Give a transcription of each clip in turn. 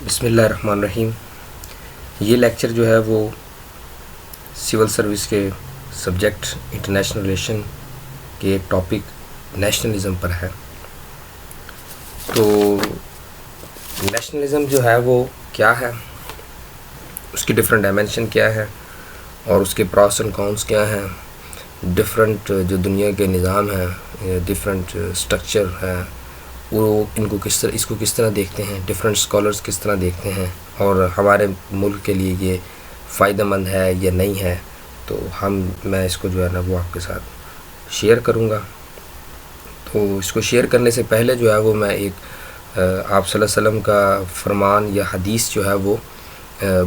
بسم اللہ الرحمن الرحیم۔ یہ لیکچر جو ہے وہ سول سروس کے سبجیکٹ انٹرنیشنل ریلیشن کے ایک ٹاپک نیشنلزم پر ہے۔ تو نیشنلزم جو ہے وہ کیا ہے، اس کی ڈفرینٹ ڈائمینشن کیا ہے اور اس کے پراس اینڈ کونس کیا ہیں، ڈفرینٹ جو دنیا کے نظام ہیں، ڈفرینٹ اسٹرکچر ہیں، وہ اس کو کس طرح دیکھتے ہیں، ڈفرینٹ اسکالرس کس طرح دیکھتے ہیں، اور ہمارے ملک کے لیے یہ فائدہ مند ہے یا نہیں ہے، تو میں اس کو جو ہے نا وہ آپ کے ساتھ شیئر کروں گا۔ تو اس کو شیئر کرنے سے پہلے جو ہے وہ میں ایک آپ صلی اللہ علیہ وسلم کا فرمان یا حدیث جو ہے وہ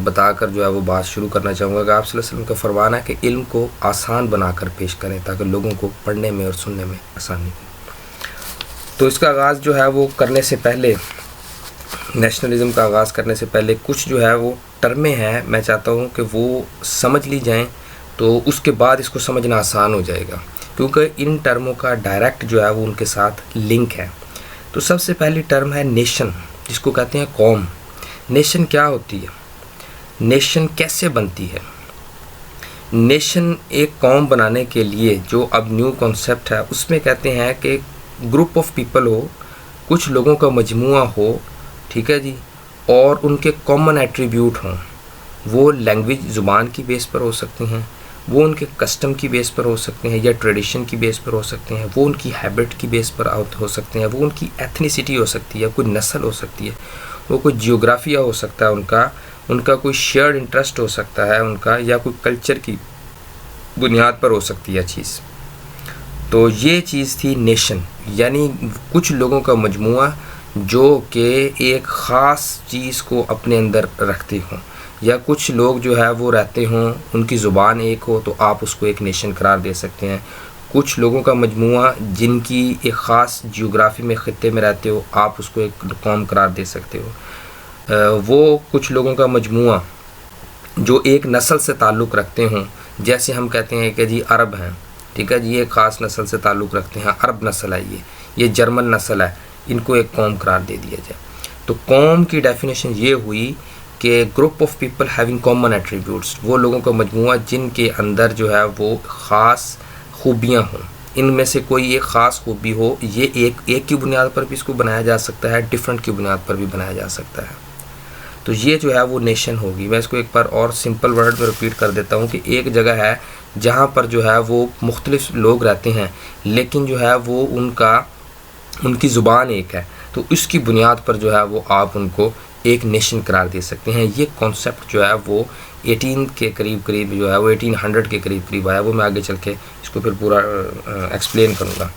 بتا کر جو ہے وہ بات شروع کرنا چاہوں گا کہ آپ صلی اللہ علیہ وسلم کا فرمان ہے کہ علم کو آسان بنا کر پیش کریں تاکہ لوگوں کو پڑھنے میں اور سننے میں آسانی ہو۔ تو اس کا آغاز جو ہے وہ کرنے سے پہلے، نیشنلزم کا آغاز کرنے سے پہلے کچھ جو ہے وہ ٹرمیں ہیں، میں چاہتا ہوں کہ وہ سمجھ لی جائیں تو اس کے بعد اس کو سمجھنا آسان ہو جائے گا، کیونکہ ان ٹرموں کا ڈائریکٹ جو ہے وہ ان کے ساتھ لنک ہے۔ تو سب سے پہلی ٹرم ہے نیشن، جس کو کہتے ہیں قوم۔ نیشن کیا ہوتی ہے؟ نیشن کیسے بنتی ہے؟ نیشن ایک قوم بنانے کے لیے جو اب نیو کانسیپٹ ہے، اس میں کہتے ہیں کہ گروپ آف پیپل ہو، کچھ لوگوں کا مجموعہ ہو، ٹھیک ہے جی، اور ان کے کامن ایٹریبیوٹ ہوں۔ وہ لینگویج، زبان کی بیس پر ہو سکتے ہیں، وہ ان کے کسٹم کی بیس پر ہو سکتے ہیں یا ٹریڈیشن کی بیس پر ہو سکتے ہیں، وہ ان کی ہیبٹ کی بیس پر ہو سکتے ہیں، وہ ان کی ایتھنیسٹی ہو سکتی ہے، کوئی نسل ہو سکتی ہے، وہ کوئی جیوگرافیہ ہو سکتا ہے ان کا کوئی شیئرڈ انٹرسٹ ہو سکتا ہے ان کا، یا کوئی کلچر کی بنیاد پر ہو سکتی ہے چیز۔ تو یہ چیز تھی نیشن، یعنی کچھ لوگوں کا مجموعہ جو کہ ایک خاص چیز کو اپنے اندر رکھتے ہوں، یا کچھ لوگ جو ہے وہ رہتے ہوں، ان کی زبان ایک ہو تو آپ اس کو ایک نیشن قرار دے سکتے ہیں۔ کچھ لوگوں کا مجموعہ جن کی ایک خاص جیوگرافی میں خطے میں رہتے ہو، آپ اس کو ایک قوم قرار دے سکتے ہو۔ وہ کچھ لوگوں کا مجموعہ جو ایک نسل سے تعلق رکھتے ہوں، جیسے ہم کہتے ہیں کہ جی عرب ہیں، ٹھیک ہے جی، یہ خاص نسل سے تعلق رکھتے ہیں، عرب نسل ہے، یہ جرمن نسل ہے، ان کو ایک قوم قرار دے دیا جائے۔ تو قوم کی ڈیفینیشن یہ ہوئی کہ group of people having common attributes, وہ لوگوں کا مجموعہ جن کے اندر جو ہے وہ خاص خوبیاں ہوں، ان میں سے کوئی ایک خاص خوبی ہو۔ یہ ایک کی بنیاد پر بھی اس کو بنایا جا سکتا ہے، ڈفرینٹ کی بنیاد پر بھی بنایا جا سکتا ہے۔ تو یہ جو ہے وہ نیشن ہوگی۔ میں اس کو ایک بار اور سمپل ورڈ میں ریپیٹ کر دیتا ہوں کہ ایک جگہ ہے جہاں پر جو ہے وہ مختلف لوگ رہتے ہیں، لیکن جو ہے وہ ان کی زبان ایک ہے، تو اس کی بنیاد پر جو ہے وہ آپ ان کو ایک نیشن قرار دے سکتے ہیں۔ یہ کانسیپٹ جو ہے وہ 18 کے قریب جو ہے وہ 1800 کے قریب آیا، وہ میں آگے چل کے اس کو پھر پورا ایکسپلین کروں گا۔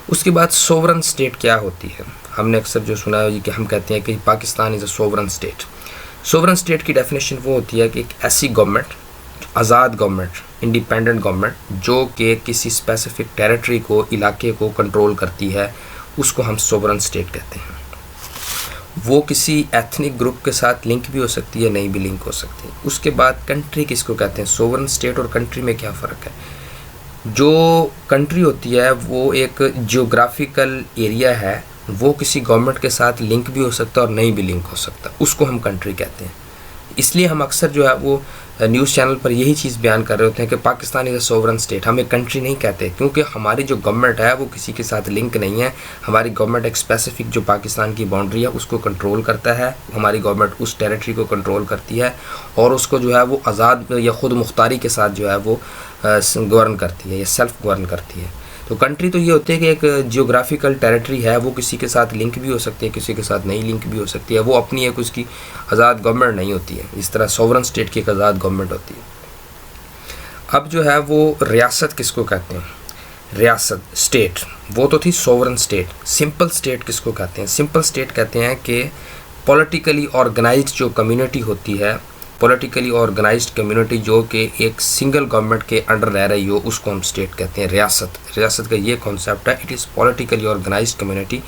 اس کے بعد سوورن اسٹیٹ کیا ہوتی ہے؟ ہم نے اکثر جو سنا ہے کہ ہم کہتے ہیں کہ پاکستان از اے سوورن اسٹیٹ۔ سوورن اسٹیٹ کی ڈیفینیشن وہ ہوتی ہے کہ ایک ایسی گورنمنٹ، آزاد گورنمنٹ، انڈیپینڈنٹ گورنمنٹ، جو کہ کسی اسپیسیفک ٹیریٹری کو، علاقے کو کنٹرول کرتی ہے، اس کو ہم سوورن اسٹیٹ کہتے ہیں۔ وہ کسی ایتھنک گروپ کے ساتھ لنک بھی ہو سکتی ہے، نہیں بھی لنک ہو سکتی۔ اس کے بعد کنٹری کس کو کہتے ہیں؟ سوورن اسٹیٹ اور کنٹری میں کیا فرق ہے؟ جو کنٹری ہوتی ہے وہ ایک جیوگرافیکل ایریا ہے، وہ کسی گورنمنٹ کے ساتھ لنک بھی ہو سکتا ہے اور نہیں بھی لنک ہو سکتا، اس کو ہم کنٹری کہتے ہیں۔ اس لیے ہم اکثر جو ہے وہ نیوز چینل پر یہی چیز بیان کر رہے ہوتے ہیں کہ پاکستان از اے سوورن اسٹیٹ، ہم ایک کنٹری نہیں کہتے، کیونکہ ہماری جو گورنمنٹ ہے وہ کسی کے ساتھ لنک نہیں ہے۔ ہماری گورنمنٹ ایک اسپیسیفک جو پاکستان کی باؤنڈری ہے اس کو کنٹرول کرتا ہے، ہماری گورنمنٹ اس ٹیریٹری کو کنٹرول کرتی ہے اور اس کو جو ہے وہ آزاد یا خود مختاری کے ساتھ جو ہے وہ گورن کرتی ہے یا سیلف گورن کرتی ہے۔ تو کنٹری تو یہ ہوتی ہے کہ ایک جیوگرافیکل ٹیریٹری ہے، وہ کسی کے ساتھ لنک بھی ہو سکتی ہے، کسی کے ساتھ نہیں لنک بھی ہو سکتی ہے، وہ اپنی ایک اس کی آزاد گورنمنٹ نہیں ہوتی ہے، اس طرح سوورن اسٹیٹ کی ایک آزاد گورنمنٹ ہوتی ہے۔ اب جو ہے وہ ریاست کس کو کہتے ہیں؟ ریاست، اسٹیٹ، وہ تو تھی سوورن اسٹیٹ۔ سمپل اسٹیٹ کس کو کہتے ہیں؟ سمپل اسٹیٹ کہتے ہیں کہ پولیٹیکلی آرگنائزڈ جو کمیونٹی ہوتی ہے، پولیٹیکلی آرگنائزڈ کمیونٹی جو کہ ایک سنگل گورنمنٹ کے انڈر رہ رہی ہو، اس کو ہم اسٹیٹ کہتے ہیں۔ ریاست کا یہ کانسیپٹ ہے، it is politically organised community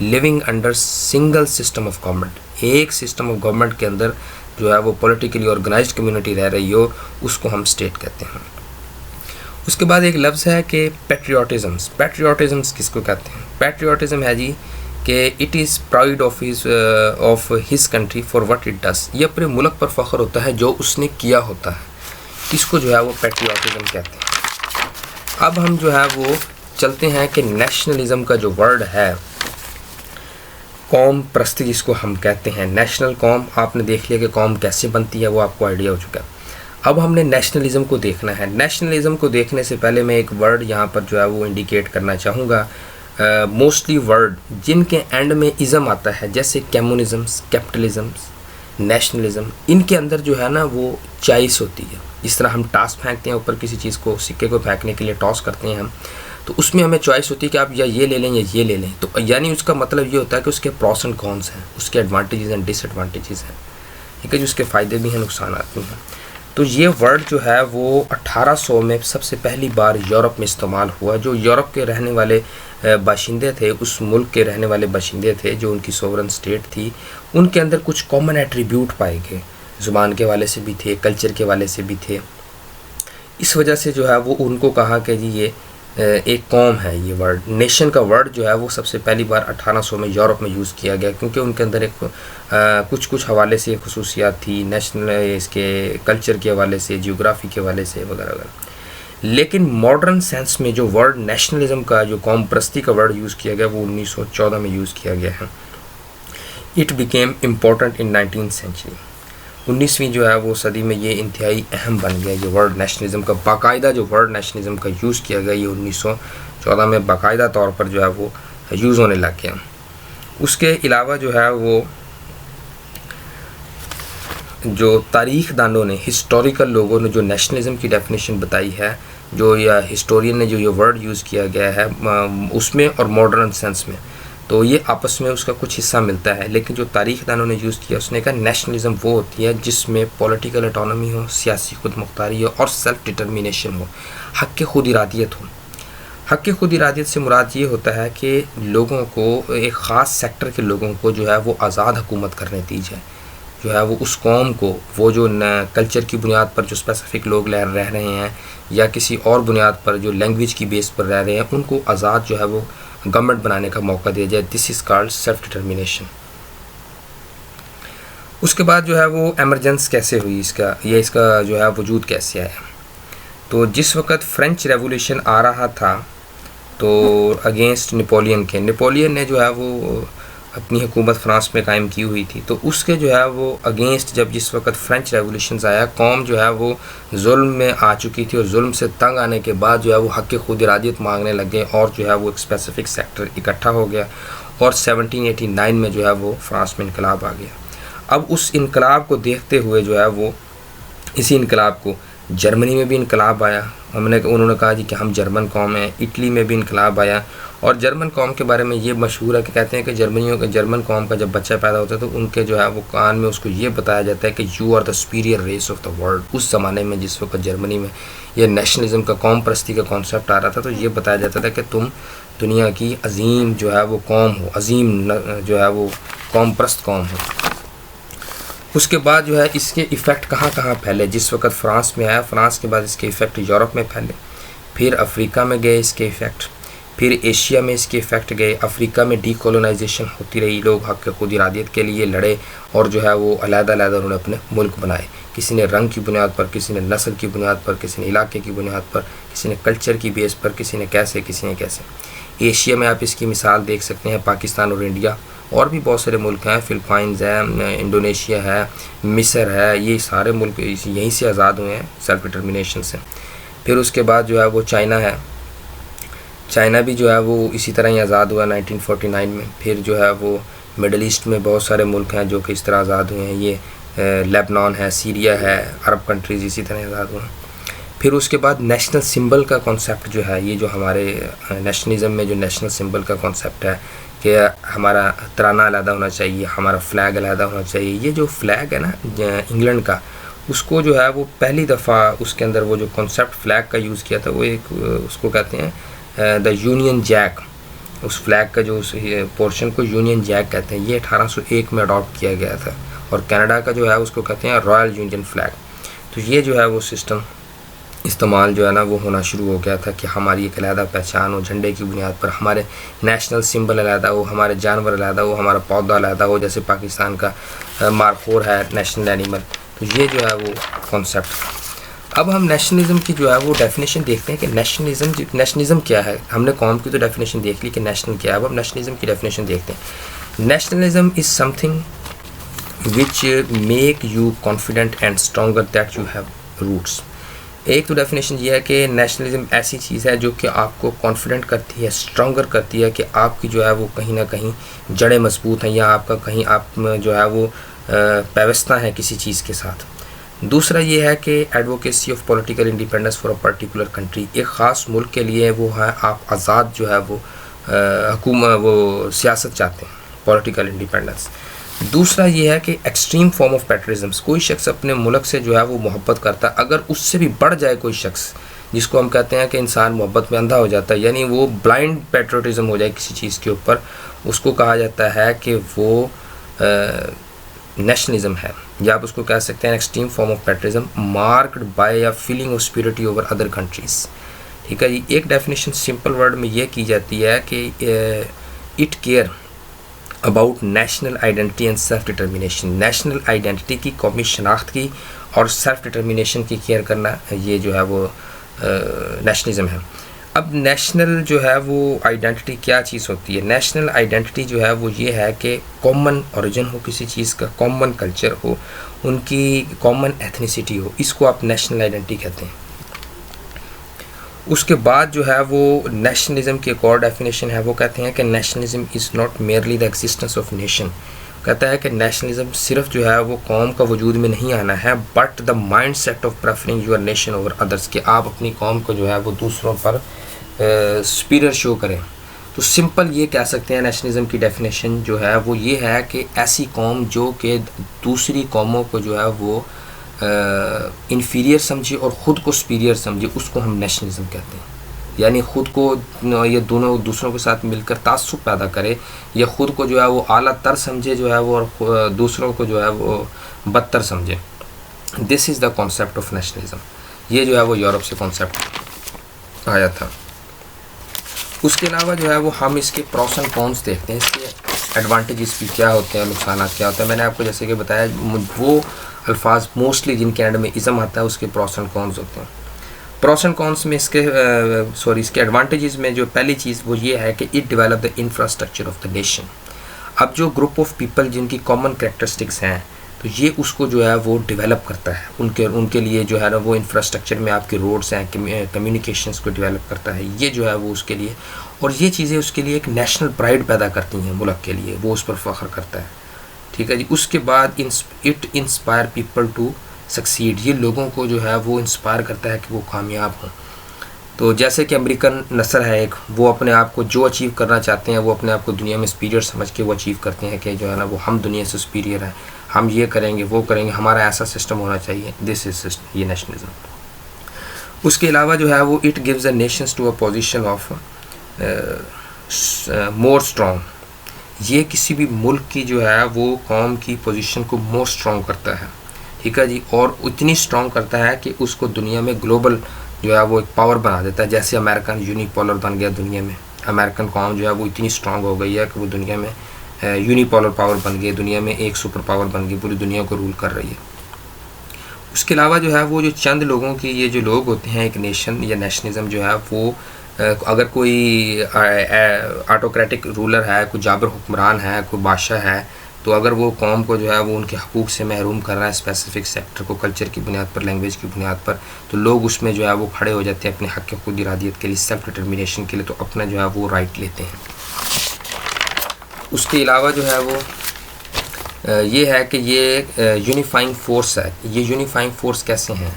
living under single system of government. ایک سسٹم آف گورنمنٹ کے اندر جو ہے وہ پولیٹیکلی آرگنائزڈ کمیونٹی رہ رہی ہو، اس کو ہم اسٹیٹ کہتے ہیں۔ اس کے بعد ایک لفظ ہے کہ پیٹریوٹزمس کس کو کہتے ہیں؟ پیٹریوٹزم ہے جی کہ it is proud of his country for what it does, یہ اپنے ملک پر فخر ہوتا ہے جو اس نے کیا ہوتا ہے، اس کو جو ہے وہ پیٹریوٹزم کہتے ہیں۔ اب ہم جو ہے وہ چلتے ہیں کہ نیشنلزم کا جو ورڈ ہے، قوم پرستی جس کو ہم کہتے ہیں، نیشنل قوم، آپ نے دیکھ لیا کہ قوم کیسے بنتی ہے، وہ آپ کو آئیڈیا ہو چکا ہے۔ اب ہم نے نیشنلزم کو دیکھنا ہے۔ نیشنلزم کو دیکھنے سے پہلے میں ایک ورڈ یہاں پر جو ہے وہ انڈیکیٹ کرنا چاہوں گا، موسٹلی ورڈ جن کے اینڈ میں ازم آتا ہے، جیسے کمیونزمس، کیپٹلزمس، نیشنلزم، ان کے اندر جو ہے نا وہ چوائس ہوتی ہے۔ جس طرح ہم ٹاس پھینکتے ہیں اوپر کسی چیز کو، سکے کو پھینکنے کے لیے ٹاس کرتے ہیں ہم، تو اس میں ہمیں چوائس ہوتی ہے کہ آپ یا یہ لے لیں یا یہ لے لیں، تو یعنی اس کا مطلب یہ ہوتا ہے کہ اس کے پروس اینڈ کونس ہیں، اس کے ایڈوانٹیجز اینڈ ڈس ایڈوانٹیجز ہیں، ٹھیک ہے، جو اس کے فائدے بھی ہیں، نقصانات بھی ہیں۔ تو یہ ورڈ جو ہے وہ 1800 میں سب سے پہلی بار یورپ میں استعمال ہوا۔ جو یورپ کے رہنے والے باشندے تھے، اس ملک کے رہنے والے باشندے تھے جو ان کی سوورن اسٹیٹ تھی، ان کے اندر کچھ کامن ایٹریبیوٹ پائے گئے، زبان کے حوالے سے بھی تھے، کلچر کے حوالے سے بھی تھے۔ اس وجہ سے جو ہے وہ ان کو کہا کہ جی یہ ایک قوم ہے۔ یہ ورڈ نیشن کا ورڈ جو ہے وہ سب سے پہلی بار 1800 میں یورپ میں یوز کیا گیا، کیونکہ ان کے اندر ایک کچھ حوالے سے خصوصیات تھی، نیشنل اس کے کلچر کے حوالے سے، جیوگرافی کے حوالے سے وغیرہ وغیرہ۔ لیکن ماڈرن سینس میں جو ورڈ نیشنلزم کا، جو قوم پرستی کا ورڈ یوز کیا گیا، وہ 1914 میں یوز کیا گیا ہے۔ It became important in 19th century, 19ویں جو ہے وہ صدی میں یہ انتہائی اہم بن گیا۔ یہ ورڈ نیشنلزم کا باقاعدہ جو ورڈ نیشنلزم کا یوز کیا گیا، یہ 1914 میں باقاعدہ طور پر جو ہے وہ یوز ہونے لگ گیا۔ اس کے علاوہ جو ہے وہ جو تاریخ دانوں نے، ہسٹوریکل لوگوں نے جو نیشنلزم کی ڈیفینیشن بتائی ہے، جو یا ہسٹورین نے جو یہ ورڈ یوز کیا گیا ہے اس میں اور ماڈرن سینس میں، تو یہ آپس میں اس کا کچھ حصہ ملتا ہے۔ لیکن جو تاریخ دانوں نے یوز کیا، اس نے کہا نیشنلزم وہ ہوتی ہے جس میں پولیٹیکل اٹانومی ہو، سیاسی خود مختاری ہو اور سیلف ڈٹرمینیشن ہو، حق خود ارادیت ہو۔ حق خود ارادیت سے مراد یہ ہوتا ہے کہ لوگوں کو، ایک خاص سیکٹر کے لوگوں کو جو ہے وہ آزاد حکومت کرنے دی جائے، جو ہے وہ اس قوم کو، وہ جو کلچر کی بنیاد پر جو اسپیسیفک لوگ رہ رہے ہیں یا کسی اور بنیاد پر جو لینگویج کی بیس پر رہ رہے ہیں، ان کو آزاد جو ہے وہ گورنمنٹ بنانے کا موقع دیا جائے۔ دس از کالڈ سیلف ڈٹرمینیشن۔ اس کے بعد جو ہے وہ ایمرجنس کیسے ہوئی، اس کا جو ہے وجود کیسے آیا؟ تو جس وقت فرینچ ریولیوشن آ رہا تھا تو اگینسٹ نیپولین نے جو ہے وہ اپنی حکومت فرانس میں قائم کی ہوئی تھی، تو اس کے جو ہے وہ اگینسٹ جس وقت فرینچ ریولیوشنز آیا، قوم جو ہے وہ ظلم میں آ چکی تھی، اور ظلم سے تنگ آنے کے بعد جو ہے وہ حق خود ارادیت مانگنے لگے، اور جو ہے وہ ایک اسپیسیفک سیکٹر اکٹھا ہو گیا، اور 1789 میں جو ہے وہ فرانس میں انقلاب آ گیا۔ اب اس انقلاب کو دیکھتے ہوئے جو ہے وہ اسی انقلاب کو جرمنی میں بھی انقلاب آیا، انہوں نے کہا جی کہ ہم جرمن قوم ہیں۔ اٹلی میں بھی انقلاب آیا، اور جرمن قوم کے بارے میں یہ مشہور ہے کہ کہتے ہیں کہ جرمن قوم کا جب بچہ پیدا ہوتا ہے تو ان کے جو ہے وہ کان میں اس کو یہ بتایا جاتا ہے کہ you are the superior race of the world. اس زمانے میں جس وقت جرمنی میں یہ نیشنلزم کا، قوم پرستی کا کانسیپٹ آ رہا تھا، تو یہ بتایا جاتا تھا کہ تم دنیا کی عظیم جو ہے وہ قوم ہو، عظیم جو ہے وہ قوم پرست قوم ہو۔ اس کے بعد جو ہے اس کے ایفیکٹ کہاں کہاں پھیلے؟ جس وقت فرانس میں آیا، فرانس کے بعد اس کے ایفیکٹ یورپ میں پھیلے، پھر افریقہ میں گئے اس کے ایفیکٹ، پھر ایشیا میں اس کے ایفیکٹ گئے۔ افریقہ میں ڈی کولونائزیشن ہوتی رہی، لوگ حق خود ارادیت کے لیے لڑے، اور جو ہے وہ علیحدہ انہوں نے اپنے ملک بنائے، کسی نے رنگ کی بنیاد پر، کسی نے نسل کی بنیاد پر، کسی نے علاقے کی بنیاد پر، کسی نے کلچر کی بیس پر، کسی نے کیسے۔ ایشیا میں آپ اس کی مثال دیکھ سکتے ہیں، پاکستان اور انڈیا، اور بھی بہت سارے ملک ہیں، فلپائنز ہے، انڈونیشیا ہے، مصر ہے، یہ سارے ملک یہیں سے آزاد ہوئے ہیں سیلف ڈٹرمینیشن سے۔ پھر اس کے بعد جو ہے وہ چائنا ہے، چائنا بھی جو ہے وہ اسی طرح ہی آزاد ہوا 1949 میں۔ پھر جو ہے وہ مڈل ایسٹ میں بہت سارے ملک ہیں جو کہ اس طرح آزاد ہوئے ہیں، یہ لیبنان ہے، سیریا ہے، عرب کنٹریز اسی طرح آزاد ہوئے ہیں۔ پھر اس کے بعد نیشنل سمبل کا کانسیپٹ جو ہے، یہ جو ہمارے نیشنلزم میں جو نیشنل سمبل کا کانسیپٹ ہے کہ ہمارا ترانہ علیحدہ ہونا چاہیے، ہمارا فلیگ علیحدہ ہونا چاہیے۔ یہ جو فلیگ ہے نا انگلینڈ کا، اس کو جو ہے وہ پہلی دفعہ اس کے اندر وہ جو کانسیپٹ فلیگ کا یوز کیا تھا، وہ ایک اس کو کہتے ہیں دا یونین جیک۔ اس فلیگ کا جو اس پورشن کو یونین جیک کہتے ہیں، یہ 1801 میں اڈاپٹ کیا گیا تھا۔ اور کینیڈا کا جو ہے اس کو کہتے ہیں رائل یونین فلیگ۔ تو یہ جو ہے وہ سسٹم استعمال جو ہے نا وہ ہونا شروع ہو گیا تھا کہ ہماری ایک علیحدہ پہچان ہو، جھنڈے کی بنیاد پر ہمارے نیشنل سمبل علیحدہ ہو، ہمارے جانور علیحدہ ہو، ہمارا پودا علیحدہ ہو، جیسے پاکستان کا مارخور ہے نیشنل اینیمل. تو یہ جو ہے وہ کانسیپٹ. اب ہم نیشنلزم کی جو ہے وہ ڈیفینیشن دیکھتے ہیں کہ نیشنلزم کیا ہے. ہم نے قوم کی تو ڈیفینیشن دیکھ لی کہ نیشنل کیا ہے. اب ہم نیشنلزم کی ڈیفینیشن دیکھتے ہیں. Nationalism is some thing which make you confident and stronger that you have roots. ایک تو ڈیفینیشن یہ ہے کہ نیشنلزم ایسی چیز ہے جو کہ آپ کو کانفیڈنٹ کرتی ہے، اسٹرانگر کرتی ہے کہ آپ کی جو ہے وہ کہیں نہ کہیں جڑیں مضبوط ہیں، یا آپ کا کہیں آپ جو ہے وہ پیوستہ ہیں کسی چیز کے ساتھ. دوسرا یہ ہے کہ advocacy of political independence for a particular country. ایک خاص ملک کے لیے وہ ہے آپ آزاد جو ہے وہ حکومت وہ سیاست چاہتے ہیں، پولیٹیکل انڈیپینڈنس. دوسرا یہ ہے کہ ایکسٹریم فارم آف پیٹریزمس. کوئی شخص اپنے ملک سے جو ہے وہ محبت کرتا ہے، اگر اس سے بھی بڑھ جائے کوئی شخص، جس کو ہم کہتے ہیں کہ انسان محبت میں اندھا ہو جاتا ہے، یعنی وہ بلائنڈ پیٹریوٹزم ہو جائے کسی چیز کے اوپر، اس کو کہا جاتا ہے کہ وہ نیشنلزم ہے. یا آپ اس کو کہہ سکتے ہیں extreme form of patriotism marked by a feeling of superiority over other countries. ٹھیک ہے جی. ایک ڈیفینیشن سمپل ورڈ میں یہ کی جاتی ہے کہ it care about national identity and self determination. National identity کی، قومی شناخت کی اور سیلف ڈٹرمینیشن کی کیئر کرنا، یہ جو ہے وہ نیشنلزم ہے. اب نیشنل جو ہے وہ آئیڈینٹی کیا چیز ہوتی ہے؟ نیشنل آئیڈینٹی جو ہے وہ یہ ہے کہ کامن اوریجن ہو کسی چیز کا، کامن کلچر ہو، ان کی کامن ایتھنیسٹی ہو، اس کو آپ نیشنل آئیڈینٹی کہتے ہیں. اس کے بعد جو ہے وہ نیشنلزم کی ایک اور ڈیفینیشن ہے، وہ کہتے ہیں کہ nationalism is not merely the existence of nation. کہتا ہے کہ نیشنلزم صرف جو ہے وہ قوم کا وجود میں نہیں آنا ہے، but the mindset of preferring your nation over others, کہ آپ اپنی قوم کو جو ہے وہ دوسروں پر سپیریئر شو کریں. تو سمپل یہ کہہ سکتے ہیں نیشنلزم کی ڈیفینیشن جو ہے وہ یہ ہے کہ ایسی قوم جو کہ دوسری قوموں کو جو ہے وہ انفیریئر سمجھے اور خود کو سپیریئر سمجھے، اس کو ہم نیشنلزم کہتے ہیں. یعنی خود کو یہ دونوں دوسروں کے ساتھ مل کر تعصب پیدا کرے، یا خود کو جو ہے وہ اعلیٰ تر سمجھے جو ہے وہ، اور دوسروں کو جو ہے وہ بدتر سمجھے. دس از دا کانسیپٹ آف نیشنلزم. یہ جو ہے وہ یورپ سے کانسیپٹ آیا تھا. اس کے علاوہ جو ہے وہ ہم اس کے پروس اینڈ کونس دیکھتے ہیں، اس کے ایڈوانٹیجز بھی کیا ہوتے ہیں، نقصانات کیا ہوتے ہیں. میں نے آپ کو جیسے کہ بتایا وہ الفاظ موسٹلی جن کے اینڈ میں ازم آتا ہے اس کے پروس اینڈ کونس ہوتے ہیں. پروس اینڈ کونس میں اس کے ایڈوانٹیجز میں جو پہلی چیز وہ یہ ہے کہ it develop the infrastructure of the nation. اب جو گروپ آف پیپل جن کی کامن کریکٹرسٹکس ہیں، تو یہ اس کو جو ہے وہ ڈیولپ کرتا ہے. ان کے لیے جو ہے نا وہ انفراسٹرکچر میں آپ کے روڈس ہیں، کمیونیکیشنس کو ڈیولپ کرتا ہے. یہ جو ہے وہ اس کے لیے، اور یہ چیزیں اس کے لیے ایک نیشنل پرائڈ پیدا کرتی ہیں ملک کے لیے، وہ اس پر فخر کرتا ہے. ٹھیک ہے جی. اس کے بعد it inspire people to succeed. یہ لوگوں کو جو ہے وہ انسپائر کرتا ہے کہ وہ کامیاب ہوں. تو جیسے کہ امریکن نسل ہے ایک، وہ اپنے آپ کو جو اچیو کرنا چاہتے ہیں وہ اپنے آپ کو دنیا میں سپیریئر سمجھ کے وہ اچیو کرتے ہیں کہ جو ہے نا وہ ہم دنیا سے سپیریئر ہیں، ہم یہ کریں گے وہ کریں گے، ہمارا ایسا سسٹم ہونا چاہیے. دس از سسٹم، یہ نیشنلزم. اس کے علاوہ جو ہے وہ it gives a nations to a position of more strong. یہ کسی بھی ملک کی جو ہے وہ قوم کی پوزیشن کو مور اسٹرانگ کرتا ہے. ٹھیک ہے جی. اور اتنی اسٹرانگ کرتا ہے کہ اس کو دنیا میں گلوبل جو ہے وہ ایک پاور بنا دیتا ہے. جیسے امریکن یونیپولر بن گیا دنیا میں، امریکن قوم جو ہے وہ اتنی اسٹرانگ ہو گئی ہے کہ وہ دنیا میں یونیپولر پاور بن گئی، دنیا میں ایک سپر پاور بن گئی، پوری دنیا کو رول کر رہی ہے. اس کے علاوہ جو ہے وہ جو چند لوگوں کی یہ جو لوگ ہوتے ہیں، ایک نیشن یا نیشنلزم جو ہے وہ اگر کوئی آٹوکریٹک رولر ہے، کوئی جابر حکمران ہے، کوئی بادشاہ ہے، تو اگر وہ قوم کو جو ہے وہ ان کے حقوق سے محروم کر رہا ہے اسپیسیفک سیکٹر کو، کلچر کی بنیاد پر، لینگویج کی بنیاد پر، تو لوگ اس میں جو ہے وہ کھڑے ہو جاتے ہیں اپنے حق کے خود ارادیت کے لیے، سیلف ڈٹرمینیشن کے لیے، تو اپنا جو ہے وہ رائٹ لیتے ہیں. اس کے علاوہ جو ہے وہ یہ ہے کہ یہ یونیفائنگ فورس ہے. یہ یونیفائنگ فورس کیسے ہیں؟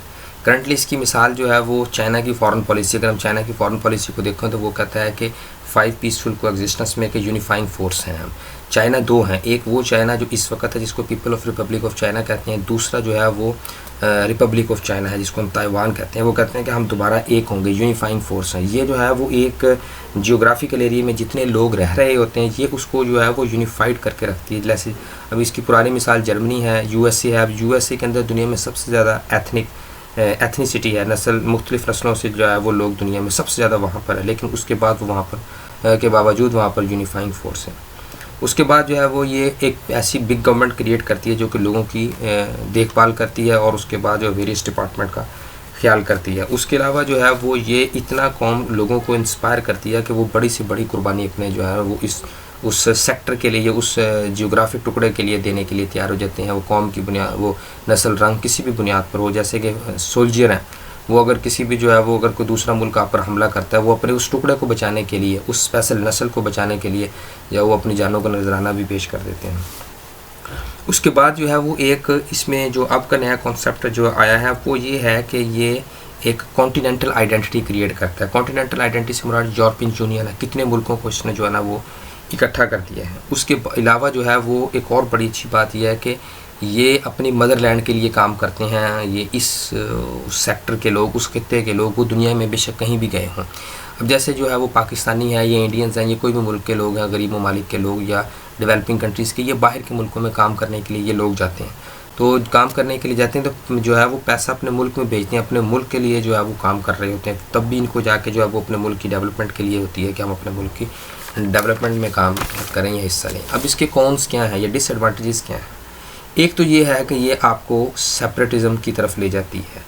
کرنٹلی اس کی مثال جو ہے وہ چائنا کی فارن پالیسی. اگر ہم چائنا کی فارن پالیسی کو دیکھیں تو وہ کہتا ہے کہ 5 پیسفل کو ایگزسٹنس میں کہ یونیفائنگ فورس ہیں. چائنا 2 ہیں، ایک وہ چائنا جو اس وقت ہے جس کو people of republic of China کہتے ہیں، دوسرا جو ہے وہ ریپبلک آف چائنا ہے جس کو ہم تائیوان کہتے ہیں. وہ کہتے ہیں کہ ہم دوبارہ ایک ہوں گے، یونیفائنگ فورس ہیں. یہ جو ہے وہ ایک جیوگرافیکل ایریا میں جتنے لوگ رہ رہے ہوتے ہیں، یہ اس کو جو ہے وہ یونیفائڈ کر کے رکھتی ہے. جیسے اب اس کی پرانی مثال جرمنی ہے، USA ہے. اب USA کے اندر دنیا میں سب سے زیادہ ایتھنک ایتھنیسٹی ہے، نسل، مختلف نسلوں سے جو ہے وہ لوگ دنیا میں سب سے زیادہ وہاں پر ہے، لیکن اس کے بعد وہ وہاں پر کے باوجود وہاں پر یونیفائنگ فورس ہے۔ اس کے بعد جو ہے وہ یہ ایک ایسی بگ گورنمنٹ کریٹ کرتی ہے جو کہ لوگوں کی دیکھ بھال کرتی ہے، اور اس کے بعد جو ویریس ڈپارٹمنٹ کا خیال کرتی ہے۔ اس کے علاوہ جو ہے وہ یہ اتنا قوم لوگوں کو انسپائر کرتی ہے کہ وہ بڑی سے بڑی قربانی اپنے جو ہے وہ اس سیکٹر کے لیے، اس جیوگرافک ٹکڑے کے لیے دینے کے لیے تیار ہو جاتے ہیں۔ وہ قوم کی بنیاد، وہ نسل، رنگ، کسی بھی بنیاد پر ہو، جیسے کہ سولجر ہیں، وہ اگر کسی بھی جو ہے وہ اگر کوئی دوسرا ملک آپ پر حملہ کرتا ہے، وہ اپنے اس ٹکڑے کو بچانے کے لیے، اس اسپیشل نسل کو بچانے کے لیے یا وہ اپنی جانوں کا نذرانہ بھی پیش کر دیتے ہیں۔ اس کے بعد جو ہے وہ ایک اس میں جو اب کا نیا کانسیپٹ جو آیا ہے وہ یہ ہے کہ یہ ایک کانٹیننٹل آئیڈینٹی کریٹ کرتا ہے۔ کانٹیننٹل آئیڈینٹی سے مراد یورپین یونین ہے، کتنے ملکوں کو اس نے جو ہے نا وہ اکٹھا کر دیا ہے۔ اس کے علاوہ جو ہے وہ ایک اور بڑی اچھی بات یہ ہے کہ یہ اپنی مدر لینڈ کے لیے کام کرتے ہیں۔ یہ اس سیکٹر کے لوگ، اس خطے کے لوگ، وہ دنیا میں بے شک کہیں بھی گئے ہوں۔ اب جیسے جو ہے وہ پاکستانی ہے، یہ انڈینز ہیں، یہ کوئی بھی ملک کے لوگ ہیں، غریب ممالک کے لوگ یا ڈیولپنگ کنٹریز کے، یہ باہر کے ملکوں میں کام کرنے کے لیے یہ لوگ جاتے ہیں۔ تو کام کرنے کے لیے جاتے ہیں تو جو ہے وہ پیسہ اپنے ملک میں بھیجتے ہیں، اپنے ملک کے لیے جو ہے وہ کام کر رہے ہوتے ہیں، تب بھی ان کو جا کے جو ہے وہ اپنے ملک کی ڈیولپمنٹ کے لیے ہوتی ہے کہ ہم اپنے ملک کی ڈیولپمنٹ میں کام کریں یا حصہ لیں۔ اب اس کے کونس کیا ہیں یا ڈس ایڈوانٹیجز کیا ہیں؟ ایک تو یہ ہے کہ یہ آپ کو سیپریٹزم کی طرف لے جاتی ہے،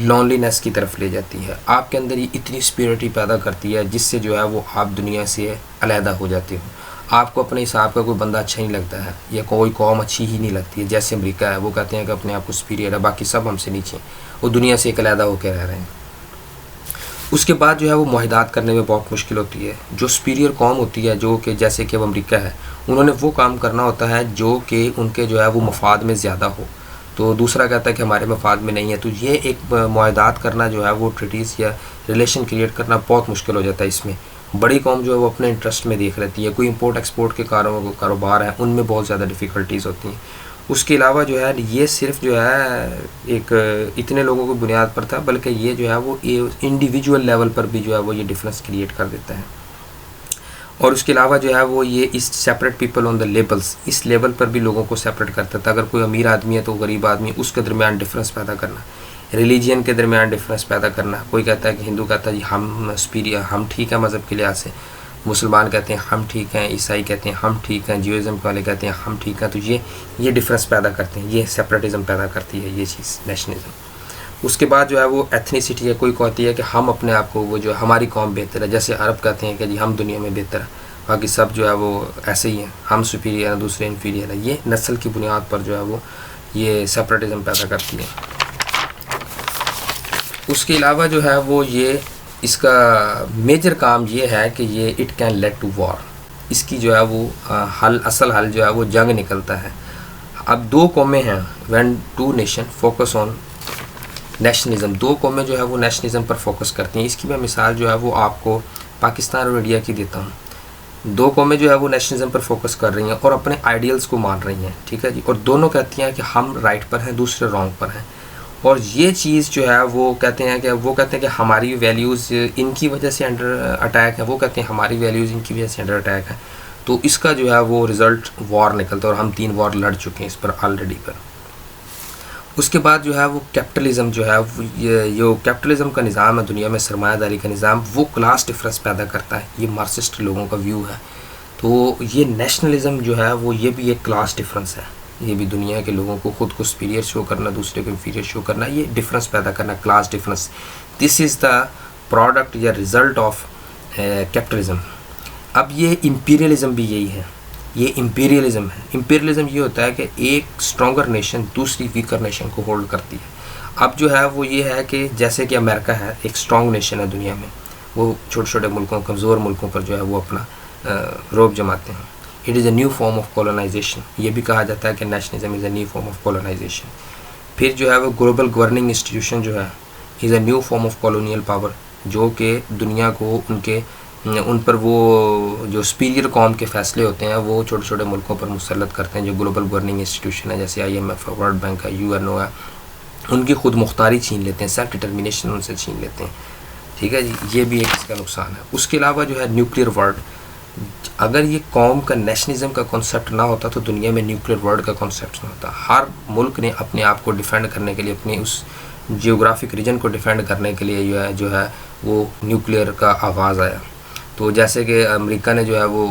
لونلینس کی طرف لے جاتی ہے، آپ کے اندر یہ اتنی اسپیورٹی پیدا کرتی ہے جس سے جو ہے وہ آپ دنیا سے علیحدہ ہو جاتے ہو۔ آپ کو اپنے حساب کا کوئی بندہ اچھا نہیں لگتا ہے یا کوئی قوم اچھی ہی نہیں لگتی ہے، جیسے امریکہ ہے، وہ کہتے ہیں کہ اپنے آپ کو سپیریئر ہے، باقی سب ہم سے نیچے ہیں، وہ دنیا سے ایک علیحدہ ہو کے رہ رہے ہیں۔ اس کے بعد جو ہے وہ معاہدات کرنے میں بہت مشکل ہوتی ہے۔ جو سپیریئر قوم ہوتی ہے، جو کہ جیسے کہ اب امریکہ ہے، انہوں نے وہ کام کرنا ہوتا ہے جو کہ ان کے جو ہے وہ مفاد میں زیادہ ہو، تو دوسرا کہتا ہے کہ ہمارے مفاد میں نہیں ہے، تو یہ ایک معاہدات کرنا جو ہے وہ ٹریٹیز یا ریلیشن کریٹ کرنا بہت مشکل ہو جاتا ہے۔ اس میں بڑی قوم جو ہے وہ اپنے انٹرسٹ میں دیکھ لیتی ہے، کوئی امپورٹ ایکسپورٹ کے کاروبار ہیں، ان میں بہت زیادہ ڈیفیکلٹیز ہوتی ہیں۔ اس کے علاوہ جو ہے یہ صرف جو ہے ایک اتنے لوگوں کی بنیاد پر تھا، بلکہ یہ جو ہے وہ انڈیویجول لیول پر بھی جو ہے وہ یہ ڈفرینس کریٹ کر دیتا ہے۔ اور اس کے علاوہ جو ہے وہ یہ اس separate people on the labels, اس لیبل پر بھی لوگوں کو سیپریٹ کرتا تھا۔ اگر کوئی امیر آدمی ہے تو غریب آدمی، اس کے درمیان ڈفرینس پیدا کرنا، ریلیجین کے درمیان ڈفرینس پیدا کرنا۔ کوئی کہتا ہے کہ ہندو کہتا ہے جی ہم سپیریئر، ہم ٹھیک ہیں مذہب کے لحاظ سے، مسلمان کہتے ہیں ہم ٹھیک ہیں، عیسائی کہتے ہیں ہم ٹھیک ہیں، جیوازم والے کہتے ہیں ہم ٹھیک ہیں۔ تو یہ ڈفرینس پیدا کرتے ہیں، یہ سیپریٹزم پیدا کرتی ہے یہ چیز، نیشنلزم۔ اس کے بعد جو ہے وہ ایتھنیسٹی ہے، کوئی کہتی ہے کہ ہم اپنے آپ کو، وہ جو ہماری قوم بہتر ہے، جیسے عرب کہتے ہیں کہ جی ہم دنیا میں بہتر ہیں، باقی سب جو ہے وہ ایسے ہی ہیں، ہم سپیریئر ہیں، دوسرے انفیریئر ہیں۔ یہ نسل کی بنیاد پر جو ہے وہ یہ سیپریٹزم پیدا کرتی ہے۔ اس کے علاوہ جو ہے وہ یہ اس کا میجر کام یہ ہے کہ یہ it can lead to war, اس کی جو ہے وہ اصل حل جو ہے وہ جنگ نکلتا ہے۔ اب دو قومیں ہیں، when two nation focus on nationalism, دو قومیں جو ہے وہ نیشنلزم پر فوکس کرتی ہیں۔ اس کی میں مثال جو ہے وہ آپ کو پاکستان اور انڈیا کی دیتا ہوں۔ دو قومیں جو ہے وہ نیشنلزم پر فوکس کر رہی ہیں اور اپنے آئیڈیلز کو مان رہی ہیں، ٹھیک ہے جی، اور دونوں کہتی ہیں کہ ہم رائٹ پر ہیں، دوسرے رانگ پر ہیں۔ اور یہ چیز جو ہے وہ کہتے ہیں کہ ہماری ویلیوز ان کی وجہ سے انڈر اٹیک ہے، وہ کہتے ہیں ہماری ویلیوز ان کی وجہ سے انڈر اٹیک ہے۔ تو اس کا جو ہے وہ رزلٹ وار نکلتا ہے، اور ہم 3 وار لڑ چکے ہیں اس پر آلریڈی پر۔ اس کے بعد جو ہے وہ کیپٹلزم جو ہے یہ کیپٹلزم کا نظام ہے دنیا میں، سرمایہ داری کا نظام، وہ کلاس ڈفرینس پیدا کرتا ہے، یہ مارکسسٹ لوگوں کا ویو ہے۔ تو یہ نیشنلزم جو ہے وہ یہ بھی ایک کلاس ڈفرینس ہے، یہ بھی دنیا کے لوگوں کو خود کو سپیریئر شو کرنا، دوسرے کو انفیریئر شو کرنا، یہ ڈفرینس پیدا کرنا، class difference. This is the product یا ریزلٹ آف کیپٹلزم۔ اب یہ امپیریلزم بھی یہی ہے، یہ امپیریلزم ہے۔ امپیریلزم یہ ہوتا ہے کہ ایک اسٹرانگر نیشن دوسری ویکر نیشن کو ہولڈ کرتی ہے۔ اب جو ہے وہ یہ ہے کہ جیسے کہ امریکہ ہے، ایک اسٹرانگ نیشن ہے دنیا میں، وہ چھوٹے چھوٹے ملکوں، کمزور ملکوں پر جو ہے وہ اپنا روب جماتے ہیں۔ It is a new form of colonization, یہ بھی کہا جاتا ہے کہ nationalism is a new form of colonization. پھر جو ہے وہ گلوبل گورننگ انسٹیٹیوشن جو ہے is a new form of colonial power, جو کہ دنیا کو ان پر وہ جو سپیریئر قوم کے فیصلے ہوتے ہیں وہ چھوٹے چھوٹے ملکوں پر مسلط کرتے ہیں۔ جو گلوبل گورننگ انسٹیٹیوشن ہے، جیسے IMF ہے، ورلڈ بینک ہے، UNO ہے، ان کی خود مختاری چھین لیتے ہیں، سیلف ڈٹرمینیشن ان سے چھین لیتے ہیں، ٹھیک ہے جی، یہ بھی ایک اس کا نقصان ہے۔ اس کے علاوہ جو ہے نیوکلیئر ورلڈ، اگر یہ قوم کا نیشنلزم کا کنسیپٹ نہ ہوتا تو دنیا میں نیوکلیئر ورلڈ کا کنسیپٹ نہ ہوتا۔ ہر ملک نے اپنے آپ کو ڈیفینڈ کرنے کے لیے، اپنی اس جیوگرافک ریجن کو ڈیفینڈ کرنے کے لیے جو ہے وہ نیوکلیئر کا آغاز آیا. تو جیسے کہ امریکہ نے جو ہے وہ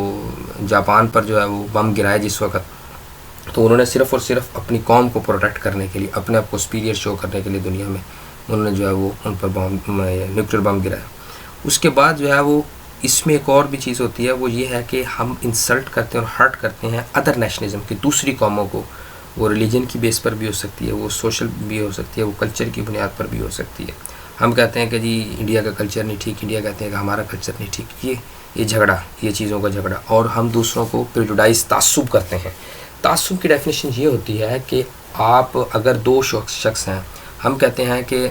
جاپان پر جو ہے وہ بم گرائے جس وقت، تو انہوں نے صرف اور صرف اپنی قوم کو پروٹیکٹ کرنے کے لیے، اپنے آپ کو سپیریئر شو کرنے کے لیے دنیا میں انہوں نے جو ہے وہ ان پر نیوکلیئر بم گرایا. اس کے بعد جو ہے وہ اس میں ایک اور بھی چیز ہوتی ہے، وہ یہ ہے کہ ہم انسلٹ کرتے ہیں اور ہرٹ کرتے ہیں ادر نیشنلزم کی، دوسری قوموں کو. وہ ریلیجن کی بیس پر بھی ہو سکتی ہے، وہ سوشل بھی ہو سکتی ہے، وہ کلچر کی بنیاد پر بھی ہو سکتی ہے. ہم کہتے ہیں کہ جی انڈیا کا کلچر نہیں ٹھیک، انڈیا کہتے ہیں کہ ہمارا کلچر نہیں ٹھیک. یہ جھگڑا، یہ چیزوں کا جھگڑا، اور ہم دوسروں کو پریجوڈائز تعصب کرتے ہیں. تعصب کی ڈیفینیشن یہ ہوتی ہے کہ آپ اگر دو شخص ہیں، ہم کہتے ہیں کہ